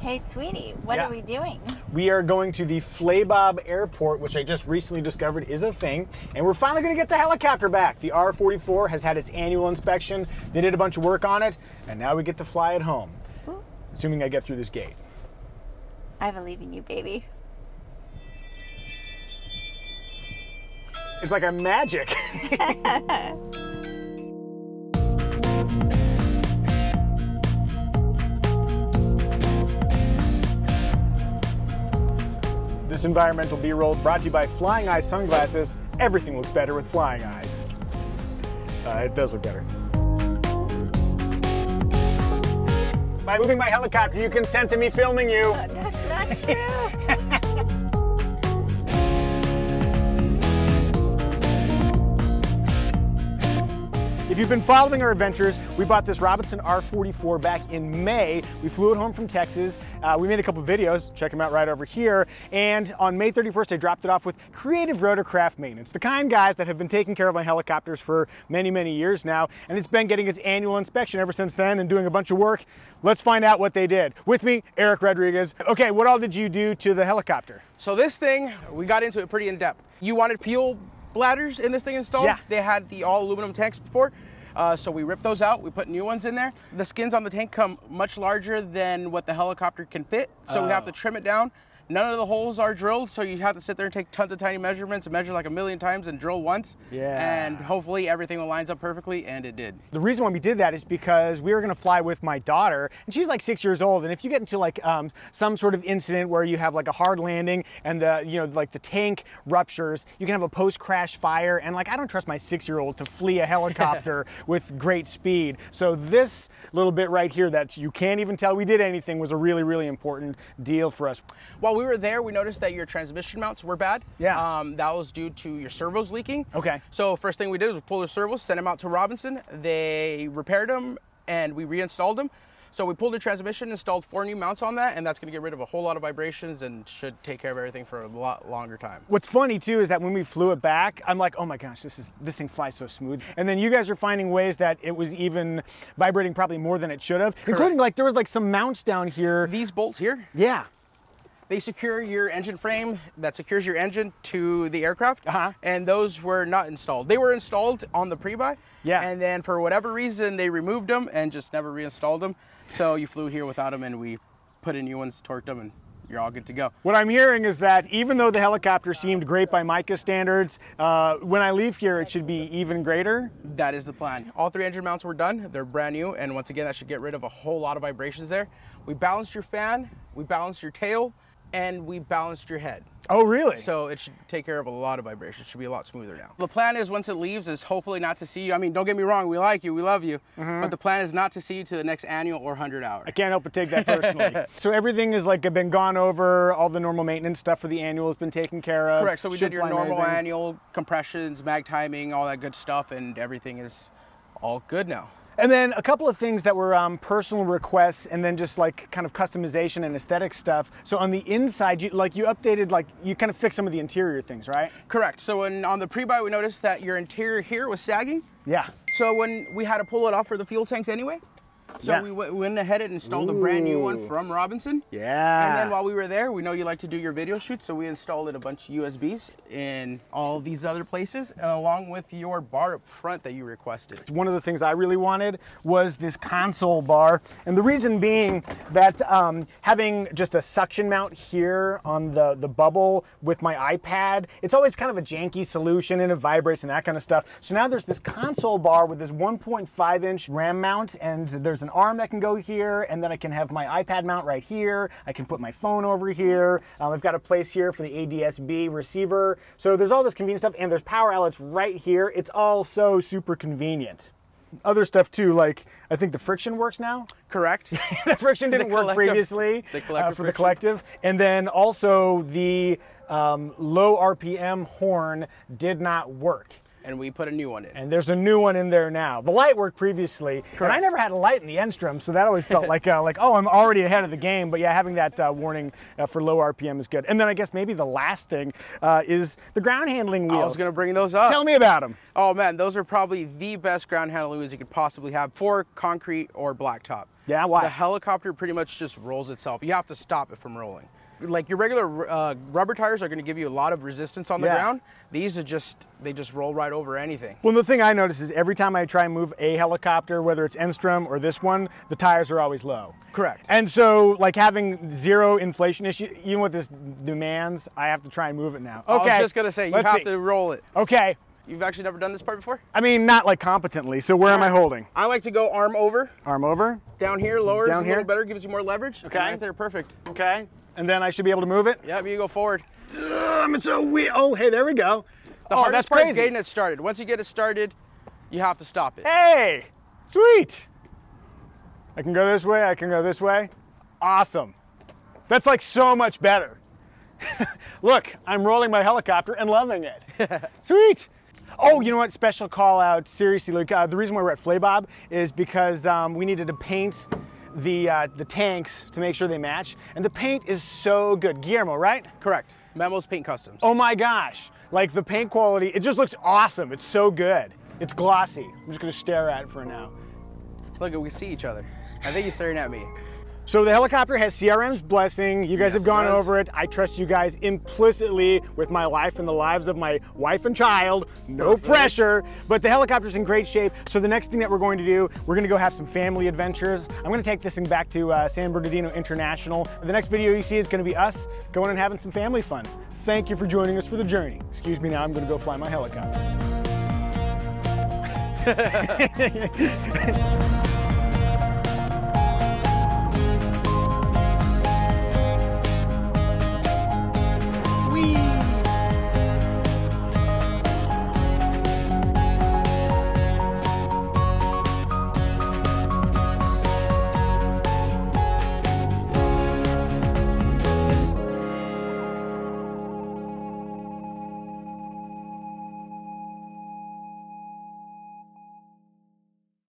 Hey, sweetie, what are we doing? We are going to the Flabob Airport, which I just recently discovered is a thing, and we're finally going to get the helicopter back. The R-44 has had its annual inspection. They did a bunch of work on it, and now we get to fly it home. Ooh. Assuming I get through this gate. I believe in you, baby. It's like a magic. This environmental B-roll brought to you by Flying Eyes Sunglasses. Everything looks better with Flying Eyes. It does look better. By moving my helicopter, you consent to me filming you. Oh, that's not true. If you've been following our adventures, we bought this Robinson R-44 back in May. We flew it home from Texas. We made a couple videos, check them out right over here. And on May 31st, I dropped it off with Creative Rotorcraft Maintenance, the kind guys that have been taking care of my helicopters for many, many years now. And it's been getting its annual inspection ever since then and doing a bunch of work. Let's find out what they did. With me, Eric Rodriguez. Okay, what all did you do to the helicopter? So this thing, we got into it pretty in depth. You wanted fuel bladders in this thing installed? Yeah. They had the all aluminum tanks before. So we ripped those out, we put new ones in there. The skins on the tank come much larger than what the helicopter can fit, so we have to trim it down. None of the holes are drilled, so you have to sit there and take tons of tiny measurements and measure like 1,000,000 times and drill once. Yeah. And hopefully everything lines up perfectly, and it did. The reason why we did that is because we were gonna fly with my daughter, and she's like 6 years old, and if you get into like some sort of incident where you have like a hard landing and the tank ruptures, you can have a post-crash fire, and like I don't trust my 6-year-old to flee a helicopter with great speed. So this little bit right here that you can't even tell we did anything was a really, really important deal for us. While we were there, we noticed that your transmission mounts were bad. Yeah. That was due to your servos leaking. Okay. So first thing we did was pull the servos, send them out to Robinson. They repaired them and we reinstalled them. So we pulled the transmission, installed 4 new mounts on that, and that's gonna get rid of a whole lot of vibrations and should take care of everything for a lot longer time. What's funny too is that when we flew it back, I'm like, oh my gosh, this thing flies so smooth. And then you guys are finding ways that it was even vibrating probably more than it should have. Correct. Including like there was like some mounts down here. These bolts here? Yeah. They secure your engine frame that secures your engine to the aircraft, and those were not installed. They were installed on the pre-buy, and then for whatever reason they removed them and just never reinstalled them. So you flew here without them, and we put in new ones, torqued them, and you're all good to go. What I'm hearing is that even though the helicopter seemed great by Mica standards, when I leave here it should be even greater? That is the plan. All 3 engine mounts were done. They're brand new, and once again that should get rid of a whole lot of vibrations there. We balanced your fan, we balanced your tail, and we balanced your head. Oh, really? So it should take care of a lot of vibrations. It should be a lot smoother now. The plan is once it leaves is hopefully not to see you. I mean, don't get me wrong, we like you, we love you, but the plan is not to see you to the next annual or 100 hour. I can't help but take that personally. So everything is like been gone over, all the normal maintenance stuff for the annual has been taken care of. Correct, so we did your normal annual compressions, mag timing, all that good stuff, and everything is all good now. And then a couple of things that were personal requests and then just like kind of customization and aesthetic stuff. So on the inside, you updated, you kind of fixed some of the interior things, right? Correct. So on the pre-buy, we noticed that your interior here was sagging. Yeah. So when we had to pull it off for the fuel tanks anyway, so we went ahead and installed a brand new one from Robinson. Yeah. And then while we were there, we know you like to do your video shoots, so we installed a bunch of USBs in all these other places, along with your bar up front that you requested. One of the things I really wanted was this console bar, and the reason being that having just a suction mount here on the bubble with my iPad, it's always kind of a janky solution and it vibrates and that kind of stuff. So now there's this console bar with this 1.5-inch RAM mount, and there's an arm that can go here, and then I can have my iPad mount right here. I can put my phone over here. I've got a place here for the ADS-B receiver. So there's all this convenient stuff, and there's power outlets right here. It's all so super convenient. Other stuff too, like I think the friction works now. Correct. The friction didn't work previously for the collective. And then also the low RPM horn did not work. And we put a new one in. And there's a new one in there now. The light worked previously, and I never had a light in the Enstrom, so that always felt like, oh, I'm already ahead of the game. But yeah, having that warning for low RPM is good. And then I guess maybe the last thing is the ground handling wheels. I was going to bring those up. Tell me about them. Oh man, those are probably the best ground handling wheels you could possibly have for concrete or blacktop. Yeah, why? The helicopter pretty much just rolls itself. You have to stop it from rolling. Like your regular rubber tires are going to give you a lot of resistance on the ground. These are they just roll right over anything. Well, the thing I notice is every time I try and move a helicopter, whether it's Enstrom or this one, the tires are always low. Correct. And so, like, having zero inflation issue, even with this demands, I have to try and move it now. Okay. I was just going to say, you have to roll it. Okay. You've actually never done this part before? I mean, not like competently. So where am I holding? I like to go arm over. Arm over. Down here, lower Down is a here. little better, gives you more leverage. Okay. Right there, perfect. Okay. And then I should be able to move it? Yeah, you go forward. It's so weird. Oh, hey, there we go. The hardest part is getting it started. Once you get it started, you have to stop it. Hey, sweet. I can go this way, I can go this way. Awesome. That's like so much better. Look, I'm rolling my helicopter and loving it. Sweet. Oh, you know what? Special call out. Seriously, Luke. The reason why we're at Flaybob is because we needed to paint the tanks to make sure they match, and the paint is so good. Guillermo, right? Correct. Memo's Paint Customs. Oh my gosh! Like the paint quality, it just looks awesome. It's so good. It's glossy. I'm just gonna stare at it for now. Look, we see each other. I think he's staring at me. So the helicopter has CRM's blessing. You guys have gone over it. I trust you guys implicitly with my life and the lives of my wife and child. No pressure, but the helicopter's in great shape. So the next thing that we're going to do, we're gonna go have some family adventures. I'm gonna take this thing back to San Bernardino International. The next video you see is gonna be us going and having some family fun. Thank you for joining us for the journey. Excuse me now, I'm gonna go fly my helicopter.